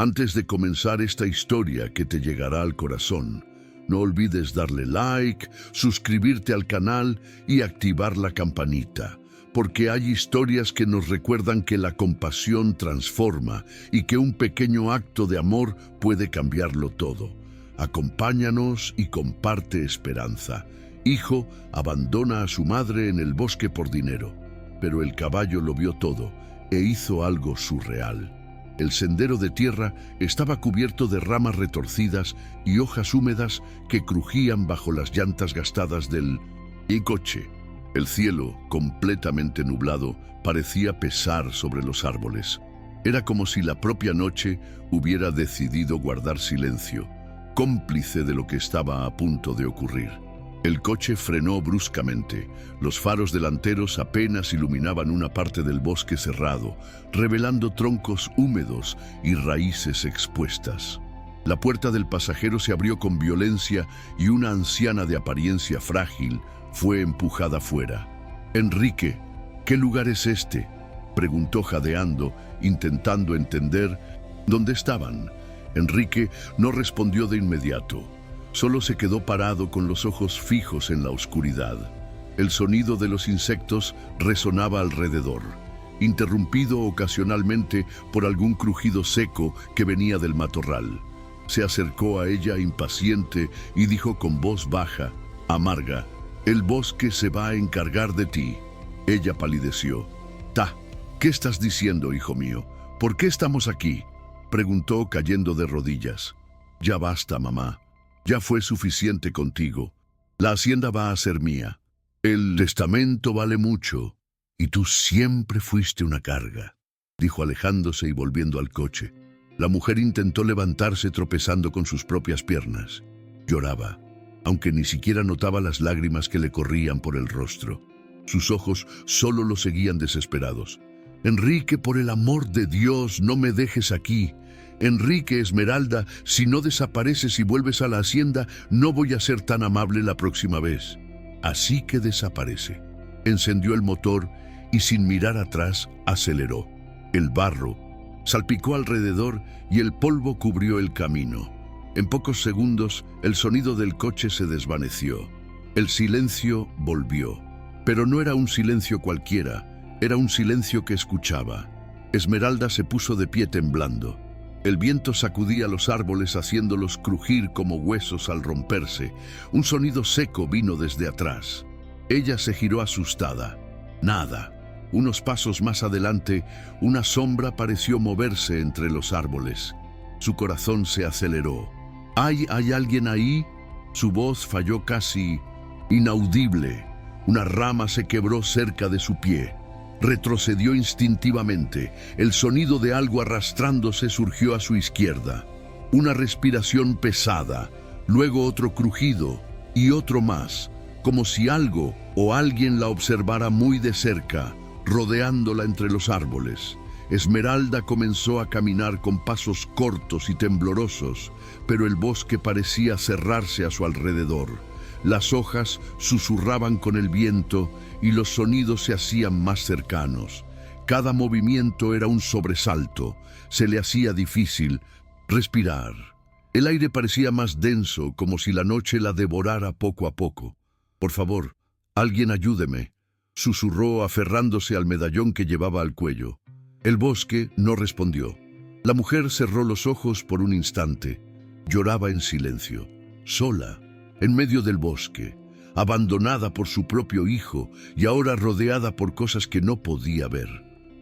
Antes de comenzar esta historia que te llegará al corazón, no olvides darle like, suscribirte al canal y activar la campanita, porque hay historias que nos recuerdan que la compasión transforma y que un pequeño acto de amor puede cambiarlo todo. Acompáñanos y comparte esperanza. Hijo abandona a su madre en el bosque por dinero, pero el caballo lo vio todo e hizo algo surreal. El sendero de tierra estaba cubierto de ramas retorcidas y hojas húmedas que crujían bajo las llantas gastadas del coche. El cielo, completamente nublado, parecía pesar sobre los árboles. Era como si la propia noche hubiera decidido guardar silencio, cómplice de lo que estaba a punto de ocurrir. El coche frenó bruscamente. Los faros delanteros apenas iluminaban una parte del bosque cerrado, revelando troncos húmedos y raíces expuestas. La puerta del pasajero se abrió con violencia y una anciana de apariencia frágil fue empujada fuera. «Enrique, ¿qué lugar es este?», preguntó jadeando, intentando entender dónde estaban. Enrique no respondió de inmediato. Solo se quedó parado con los ojos fijos en la oscuridad. El sonido de los insectos resonaba alrededor, interrumpido ocasionalmente por algún crujido seco que venía del matorral. Se acercó a ella impaciente y dijo con voz baja, amarga: «El bosque se va a encargar de ti». Ella palideció. «¿Qué estás diciendo, hijo mío? ¿Por qué estamos aquí?», preguntó cayendo de rodillas. «Ya basta, mamá. Ya fue suficiente contigo. La hacienda va a ser mía. El testamento vale mucho. Y tú siempre fuiste una carga», dijo alejándose y volviendo al coche. La mujer intentó levantarse tropezando con sus propias piernas. Lloraba, aunque ni siquiera notaba las lágrimas que le corrían por el rostro. Sus ojos solo lo seguían desesperados. «Enrique, por el amor de Dios, no me dejes aquí. Enrique, Esmeralda, si no desapareces y vuelves a la hacienda, no voy a ser tan amable la próxima vez». Así que desaparece. Encendió el motor y sin mirar atrás aceleró. El barro salpicó alrededor y el polvo cubrió el camino. En pocos segundos el sonido del coche se desvaneció. El silencio volvió. Pero no era un silencio cualquiera, era un silencio que escuchaba. Esmeralda se puso de pie temblando. El viento sacudía los árboles haciéndolos crujir como huesos al romperse. Un sonido seco vino desde atrás. Ella se giró asustada. Nada. Unos pasos más adelante, una sombra pareció moverse entre los árboles. Su corazón se aceleró. ¿Hay alguien ahí? Su voz falló casi inaudible. Una rama se quebró cerca de su pie. Retrocedió instintivamente. El sonido de algo arrastrándose surgió a su izquierda. Una respiración pesada, luego otro crujido y otro más, como si algo o alguien la observara muy de cerca, rodeándola entre los árboles. Esmeralda comenzó a caminar con pasos cortos y temblorosos, pero el bosque parecía cerrarse a su alrededor. Las hojas susurraban con el viento y los sonidos se hacían más cercanos. Cada movimiento era un sobresalto. Se le hacía difícil respirar. El aire parecía más denso, como si la noche la devorara poco a poco. «Por favor, alguien ayúdeme», susurró aferrándose al medallón que llevaba al cuello. El bosque no respondió. La mujer cerró los ojos por un instante. Lloraba en silencio, sola, en medio del bosque, abandonada por su propio hijo y ahora rodeada por cosas que no podía ver,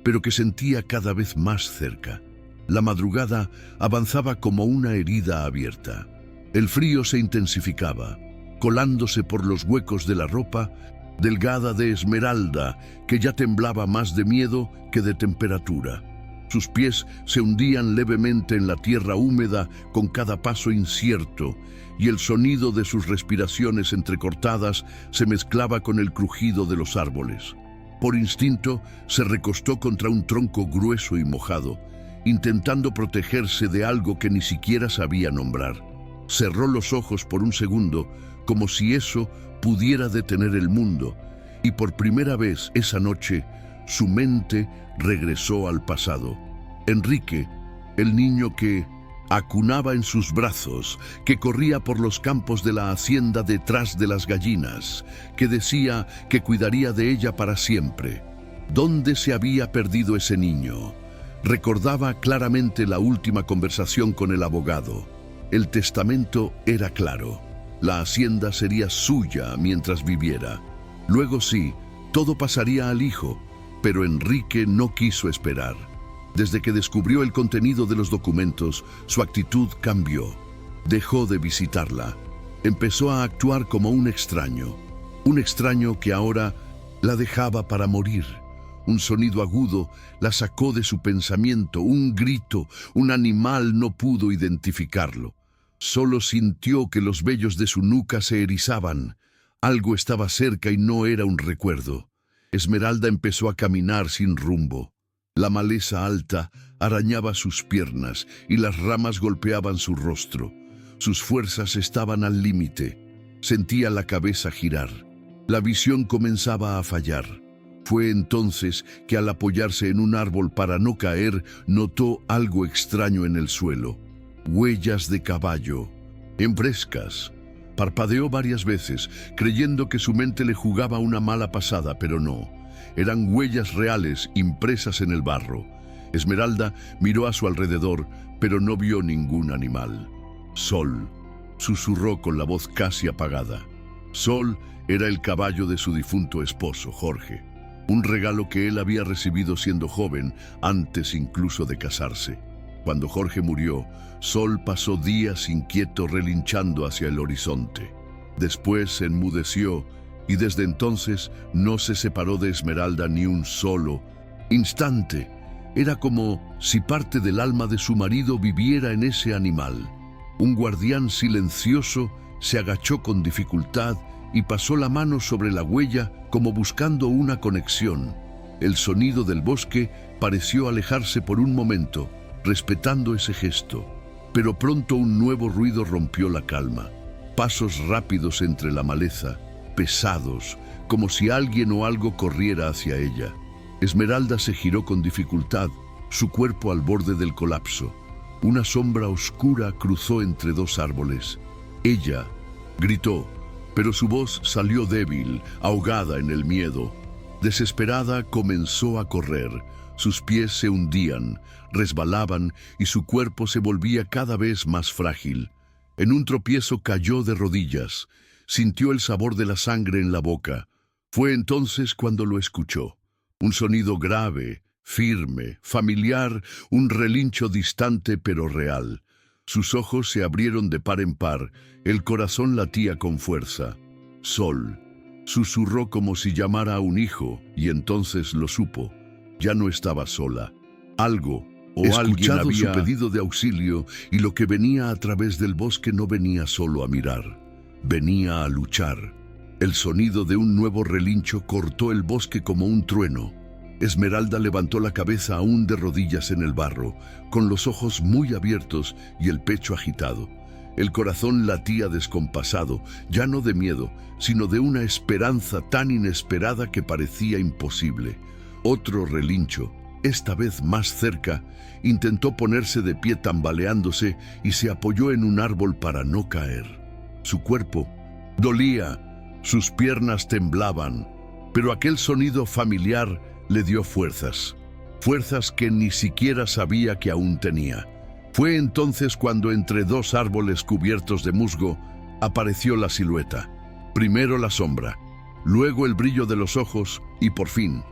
pero que sentía cada vez más cerca. La madrugada avanzaba como una herida abierta. El frío se intensificaba, colándose por los huecos de la ropa delgada de Esmeralda, que ya temblaba más de miedo que de temperatura. Sus pies se hundían levemente en la tierra húmeda con cada paso incierto, y el sonido de sus respiraciones entrecortadas se mezclaba con el crujido de los árboles. Por instinto, se recostó contra un tronco grueso y mojado, intentando protegerse de algo que ni siquiera sabía nombrar. Cerró los ojos por un segundo, como si eso pudiera detener el mundo, y por primera vez esa noche, su mente regresó al pasado. Enrique el niño que acunaba en sus brazos, que corría por los campos de la hacienda detrás de las gallinas, que decía que cuidaría de ella para siempre. ¿Dónde se había perdido ese niño? Recordaba claramente la última conversación con el abogado. El testamento era claro. La hacienda sería suya mientras viviera. Luego sí, todo pasaría al hijo, pero Enrique no quiso esperar. Desde que descubrió el contenido de los documentos, su actitud cambió. Dejó de visitarla. Empezó a actuar como un extraño que ahora la dejaba para morir. Un sonido agudo la sacó de su pensamiento, un grito, un animal no pudo identificarlo. Solo sintió que los vellos de su nuca se erizaban. Algo estaba cerca y no era un recuerdo. Esmeralda empezó a caminar sin rumbo. La maleza alta arañaba sus piernas y las ramas golpeaban su rostro. Sus fuerzas estaban al límite. Sentía la cabeza girar. La visión comenzaba a fallar. Fue entonces que al apoyarse en un árbol para no caer, notó algo extraño en el suelo. Huellas de caballo, frescas. Parpadeó varias veces, creyendo que su mente le jugaba una mala pasada, pero no. Eran huellas reales impresas en el barro. Esmeralda miró a su alrededor, pero no vio ningún animal. Sol, susurró con la voz casi apagada. Sol era el caballo de su difunto esposo, Jorge. Un regalo que él había recibido siendo joven, antes incluso de casarse. Cuando Jorge murió, Sol pasó días inquieto relinchando hacia el horizonte. Después se enmudeció y desde entonces no se separó de Esmeralda ni un solo instante. Era como si parte del alma de su marido viviera en ese animal. Un guardián silencioso se agachó con dificultad y pasó la mano sobre la huella como buscando una conexión. El sonido del bosque pareció alejarse por un momento, respetando ese gesto. Pero pronto un nuevo ruido rompió la calma. Pasos rápidos entre la maleza, pesados, como si alguien o algo corriera hacia ella. Esmeralda se giró con dificultad, su cuerpo al borde del colapso. Una sombra oscura cruzó entre dos árboles. Ella gritó, pero su voz salió débil, ahogada en el miedo. Desesperada comenzó a correr. Sus pies se hundían, resbalaban y su cuerpo se volvía cada vez más frágil. En un tropiezo cayó de rodillas. Sintió el sabor de la sangre en la boca. Fue entonces cuando lo escuchó. Un sonido grave, firme, familiar, un relincho distante pero real. Sus ojos se abrieron de par en par, el corazón latía con fuerza. Sol, susurró como si llamara a un hijo, y entonces lo supo. Ya no estaba sola. Algo o alguien había su pedido de auxilio, y lo que venía a través del bosque no venía solo a mirar. Venía a luchar. El sonido de un nuevo relincho cortó el bosque como un trueno. Esmeralda levantó la cabeza aún de rodillas en el barro, con los ojos muy abiertos y el pecho agitado. El corazón latía descompasado, ya no de miedo, sino de una esperanza tan inesperada que parecía imposible. Otro relincho, esta vez más cerca, intentó ponerse de pie tambaleándose y se apoyó en un árbol para no caer. Su cuerpo dolía, sus piernas temblaban, pero aquel sonido familiar le dio fuerzas que ni siquiera sabía que aún tenía. Fue entonces cuando entre dos árboles cubiertos de musgo apareció la silueta. Primero la sombra, luego el brillo de los ojos y por fin,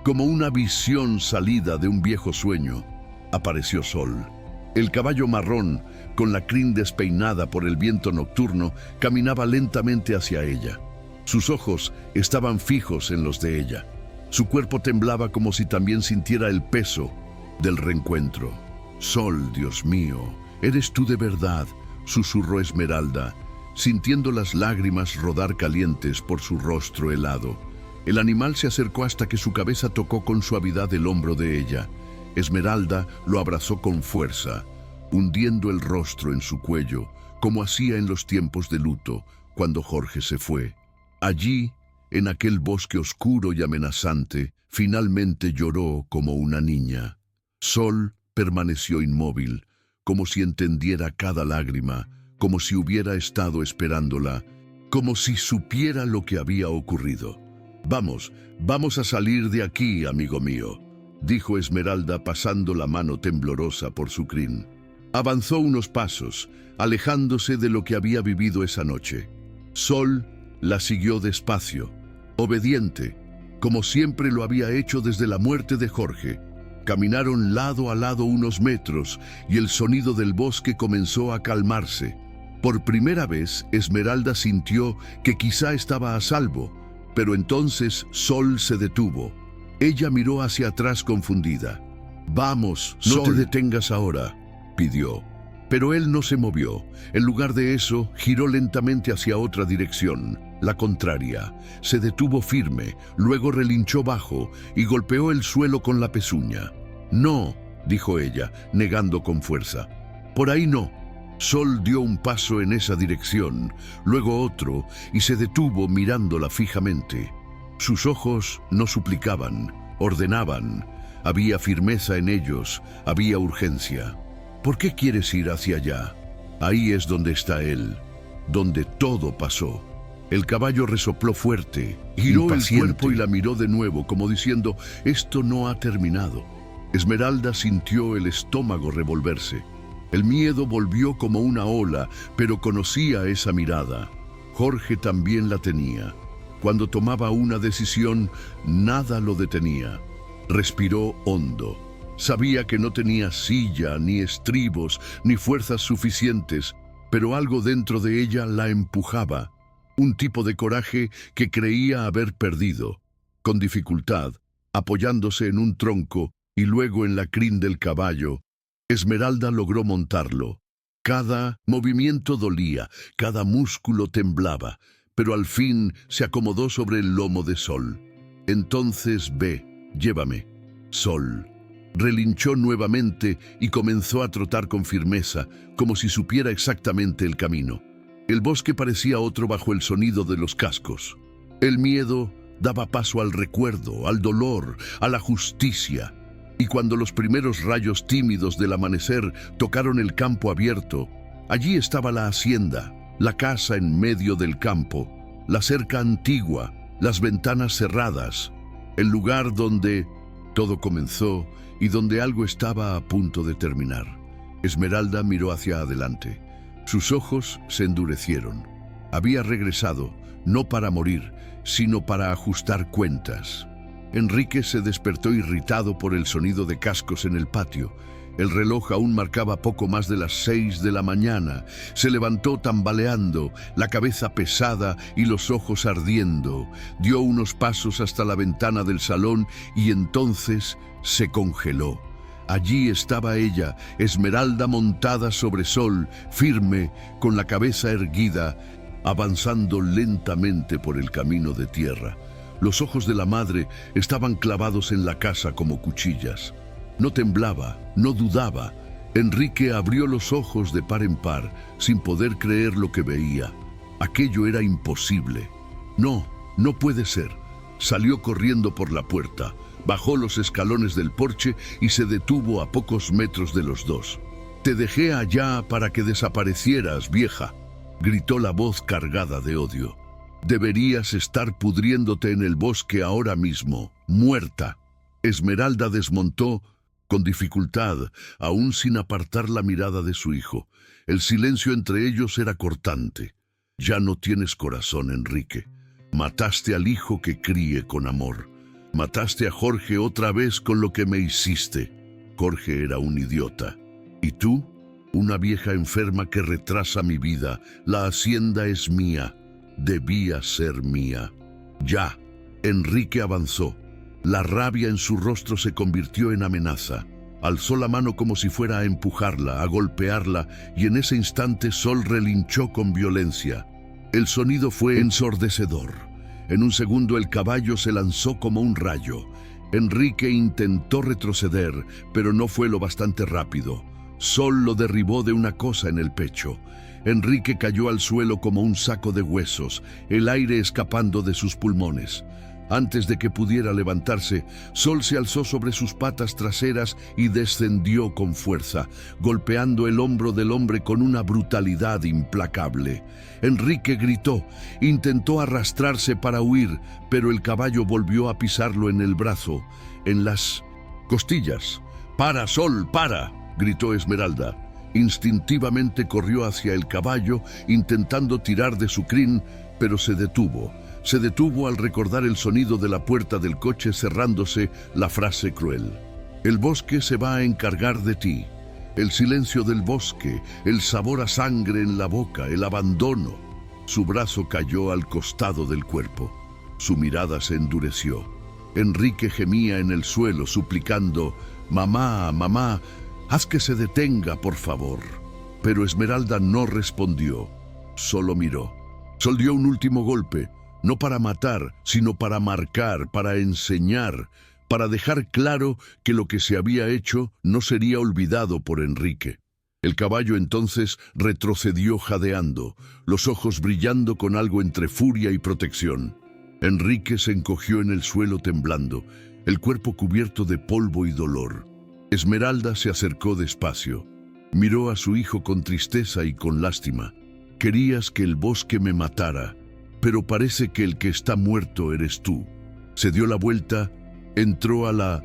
como una visión salida de un viejo sueño, apareció Sol. El caballo marrón, con la crin despeinada por el viento nocturno, caminaba lentamente hacia ella. Sus ojos estaban fijos en los de ella. Su cuerpo temblaba como si también sintiera el peso del reencuentro. Sol, Dios mío, ¿eres tú de verdad?, susurró Esmeralda, sintiendo las lágrimas rodar calientes por su rostro helado. El animal se acercó hasta que su cabeza tocó con suavidad el hombro de ella. Esmeralda lo abrazó con fuerza, hundiendo el rostro en su cuello, como hacía en los tiempos de luto, cuando Jorge se fue. Allí, en aquel bosque oscuro y amenazante, finalmente lloró como una niña. Sol permaneció inmóvil, como si entendiera cada lágrima, como si hubiera estado esperándola, como si supiera lo que había ocurrido. Vamos a salir de aquí, amigo mío, dijo Esmeralda pasando la mano temblorosa por su crin. Avanzó unos pasos, alejándose de lo que había vivido esa noche. Sol la siguió despacio, obediente, como siempre lo había hecho desde la muerte de Jorge. Caminaron lado a lado unos metros y el sonido del bosque comenzó a calmarse. Por primera vez, Esmeralda sintió que quizá estaba a salvo, pero entonces Sol se detuvo. Ella miró hacia atrás confundida. «Vamos, no te detengas ahora», pidió. Pero él no se movió. En lugar de eso, giró lentamente hacia otra dirección, la contraria. Se detuvo firme, luego relinchó bajo y golpeó el suelo con la pezuña. «No», dijo ella, negando con fuerza. «Por ahí no». Sol dio un paso en esa dirección, luego otro, y se detuvo mirándola fijamente. Sus ojos no suplicaban, ordenaban. Había firmeza en ellos, había urgencia. «¿Por qué quieres ir hacia allá? Ahí es donde está él, donde todo pasó». El caballo resopló fuerte, giró el cuerpo y la miró de nuevo, como diciendo, «Esto no ha terminado». Esmeralda sintió el estómago revolverse. El miedo volvió como una ola, pero conocía esa mirada. Jorge también la tenía. Cuando tomaba una decisión, nada lo detenía. Respiró hondo. Sabía que no tenía silla, ni estribos, ni fuerzas suficientes, pero algo dentro de ella la empujaba. Un tipo de coraje que creía haber perdido. Con dificultad, apoyándose en un tronco y luego en la crin del caballo, Esmeralda logró montarlo. Cada movimiento dolía, cada músculo temblaba, pero al fin se acomodó sobre el lomo de Sol. «Entonces ve, llévame». Sol relinchó nuevamente y comenzó a trotar con firmeza, como si supiera exactamente el camino. El bosque parecía otro bajo el sonido de los cascos. El miedo daba paso al recuerdo, al dolor, a la justicia. Y cuando los primeros rayos tímidos del amanecer tocaron el campo abierto, allí estaba la hacienda, la casa en medio del campo, la cerca antigua, las ventanas cerradas, el lugar donde todo comenzó y donde algo estaba a punto de terminar. Esmeralda miró hacia adelante. Sus ojos se endurecieron. Había regresado, no para morir, sino para ajustar cuentas. Enrique se despertó irritado por el sonido de cascos en el patio. El reloj aún marcaba poco más de las 6 de la mañana. Se levantó tambaleando, la cabeza pesada y los ojos ardiendo. Dio unos pasos hasta la ventana del salón y entonces se congeló. Allí estaba ella, Esmeralda montada sobre Sol, firme, con la cabeza erguida, avanzando lentamente por el camino de tierra. Los ojos de la madre estaban clavados en la casa como cuchillas. No temblaba, no dudaba. Enrique abrió los ojos de par en par, sin poder creer lo que veía. Aquello era imposible. No puede ser. Salió corriendo por la puerta, bajó los escalones del porche y se detuvo a pocos metros de los dos. «Te dejé allá para que desaparecieras, vieja», gritó la voz cargada de odio. «Deberías estar pudriéndote en el bosque ahora mismo, muerta». Esmeralda desmontó con dificultad, aún sin apartar la mirada de su hijo. El silencio entre ellos era cortante. «Ya no tienes corazón, Enrique. Mataste al hijo que críe con amor. Mataste a Jorge otra vez con lo que me hiciste. Jorge era un idiota. ¿Y tú? Una vieja enferma que retrasa mi vida. La hacienda es mía. Debía ser mía». «Ya». Enrique avanzó. La rabia en su rostro se convirtió en amenaza. Alzó la mano como si fuera a empujarla, a golpearla, y en ese instante Sol relinchó con violencia. El sonido fue ensordecedor. En un segundo el caballo se lanzó como un rayo. Enrique intentó retroceder, pero no fue lo bastante rápido. Sol lo derribó de una cosa en el pecho. Enrique cayó al suelo como un saco de huesos, el aire escapando de sus pulmones. Antes de que pudiera levantarse, Sol se alzó sobre sus patas traseras y descendió con fuerza, golpeando el hombro del hombre con una brutalidad implacable. Enrique gritó, intentó arrastrarse para huir, pero el caballo volvió a pisarlo en el brazo, en las costillas. «¡Para, Sol, para!», gritó Esmeralda. Instintivamente corrió hacia el caballo, intentando tirar de su crin, pero se detuvo. Se detuvo al recordar el sonido de la puerta del coche cerrándose, la frase cruel. «El bosque se va a encargar de ti». El silencio del bosque, el sabor a sangre en la boca, el abandono. Su brazo cayó al costado del cuerpo. Su mirada se endureció. Enrique gemía en el suelo, suplicando, «Mamá, mamá, haz que se detenga, por favor». Pero Esmeralda no respondió, solo miró. Sol dio un último golpe, no para matar, sino para marcar, para enseñar, para dejar claro que lo que se había hecho no sería olvidado por Enrique. El caballo entonces retrocedió jadeando, los ojos brillando con algo entre furia y protección. Enrique se encogió en el suelo temblando, el cuerpo cubierto de polvo y dolor. Esmeralda se acercó despacio. Miró a su hijo con tristeza y con lástima. «Querías que el bosque me matara, pero parece que el que está muerto eres tú». Se dio la vuelta, entró a la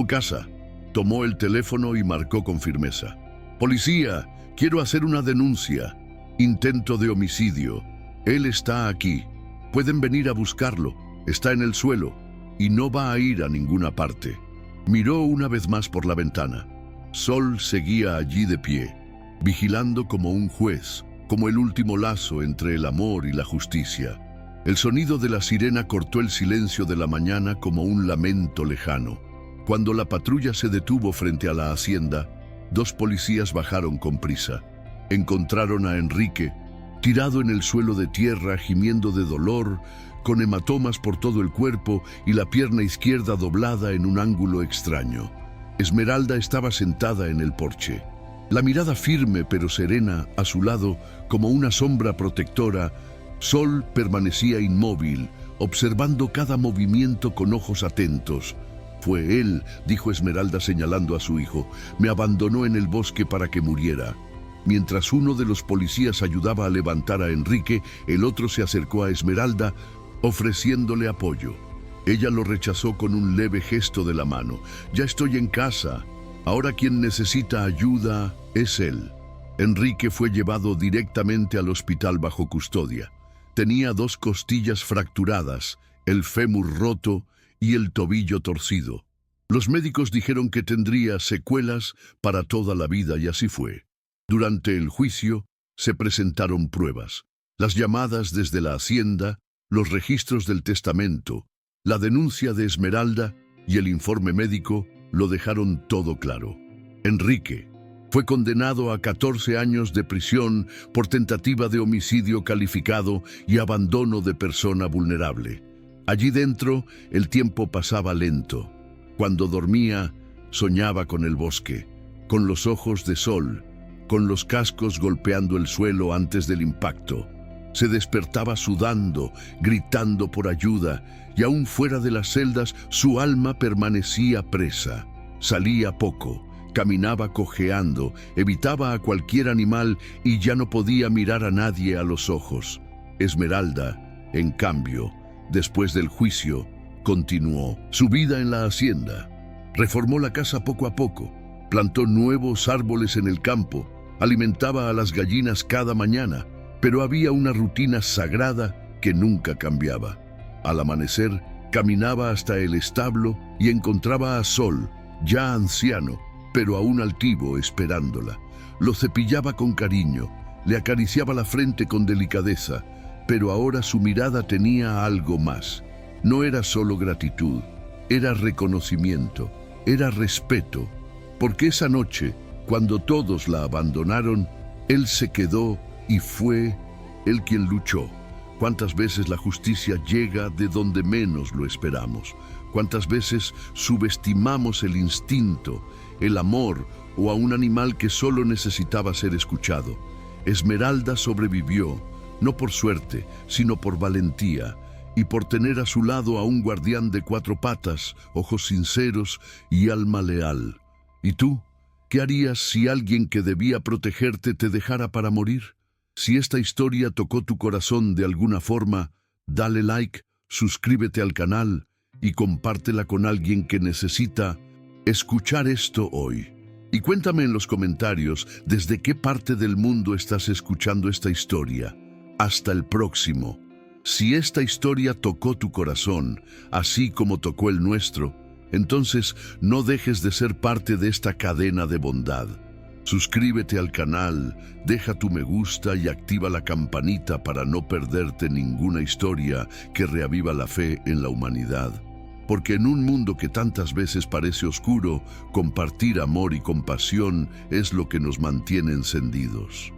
casa, tomó el teléfono y marcó con firmeza. «Policía, quiero hacer una denuncia. Intento de homicidio. Él está aquí. Pueden venir a buscarlo. Está en el suelo y no va a ir a ninguna parte». Miró una vez más por la ventana. Sol seguía allí de pie, vigilando como un juez, como el último lazo entre el amor y la justicia. El sonido de la sirena cortó el silencio de la mañana como un lamento lejano. Cuando la patrulla se detuvo frente a la hacienda, 2 policías bajaron con prisa. Encontraron a Enrique, tirado en el suelo de tierra, gimiendo de dolor, con hematomas por todo el cuerpo y la pierna izquierda doblada en un ángulo extraño. Esmeralda estaba sentada en el porche. La mirada firme pero serena a su lado, como una sombra protectora. Sol permanecía inmóvil, observando cada movimiento con ojos atentos. «Fue él», dijo Esmeralda señalando a su hijo. «Me abandonó en el bosque para que muriera». Mientras uno de los policías ayudaba a levantar a Enrique, el otro se acercó a Esmeralda, ofreciéndole apoyo. Ella lo rechazó con un leve gesto de la mano. «Ya estoy en casa. Ahora quien necesita ayuda es él». Enrique fue llevado directamente al hospital bajo custodia. Tenía 2 costillas fracturadas, el fémur roto y el tobillo torcido. Los médicos dijeron que tendría secuelas para toda la vida y así fue. Durante el juicio se presentaron pruebas, las llamadas desde la hacienda, los registros del testamento, la denuncia de Esmeralda y el informe médico lo dejaron todo claro. Enrique fue condenado a 14 años de prisión por tentativa de homicidio calificado y abandono de persona vulnerable. Allí dentro el tiempo pasaba lento. Cuando dormía, soñaba con el bosque, con los ojos de Sol, con los cascos golpeando el suelo antes del impacto. Se despertaba sudando, gritando por ayuda, y aún fuera de las celdas su alma permanecía presa. Salía poco, caminaba cojeando, evitaba a cualquier animal y ya no podía mirar a nadie a los ojos. Esmeralda, en cambio, después del juicio, continuó su vida en la hacienda. Reformó la casa poco a poco, plantó nuevos árboles en el campo, alimentaba a las gallinas cada mañana, pero había una rutina sagrada que nunca cambiaba. Al amanecer, caminaba hasta el establo y encontraba a Sol, ya anciano, pero aún altivo, esperándola. Lo cepillaba con cariño, le acariciaba la frente con delicadeza, pero ahora su mirada tenía algo más. No era solo gratitud, era reconocimiento, era respeto, porque esa noche, cuando todos la abandonaron, él se quedó y fue él quien luchó. ¿Cuántas veces la justicia llega de donde menos lo esperamos? ¿Cuántas veces subestimamos el instinto, el amor o a un animal que solo necesitaba ser escuchado? Esmeralda sobrevivió, no por suerte, sino por valentía. y por tener a su lado a un guardián de 4 patas, ojos sinceros y alma leal. ¿Y tú? ¿Qué harías si alguien que debía protegerte te dejara para morir? Si esta historia tocó tu corazón de alguna forma, dale like, suscríbete al canal y compártela con alguien que necesita escuchar esto hoy. Y cuéntame en los comentarios desde qué parte del mundo estás escuchando esta historia. Hasta el próximo. Si esta historia tocó tu corazón, así como tocó el nuestro, entonces no dejes de ser parte de esta cadena de bondad. Suscríbete al canal, deja tu me gusta y activa la campanita para no perderte ninguna historia que reaviva la fe en la humanidad. Porque en un mundo que tantas veces parece oscuro, compartir amor y compasión es lo que nos mantiene encendidos.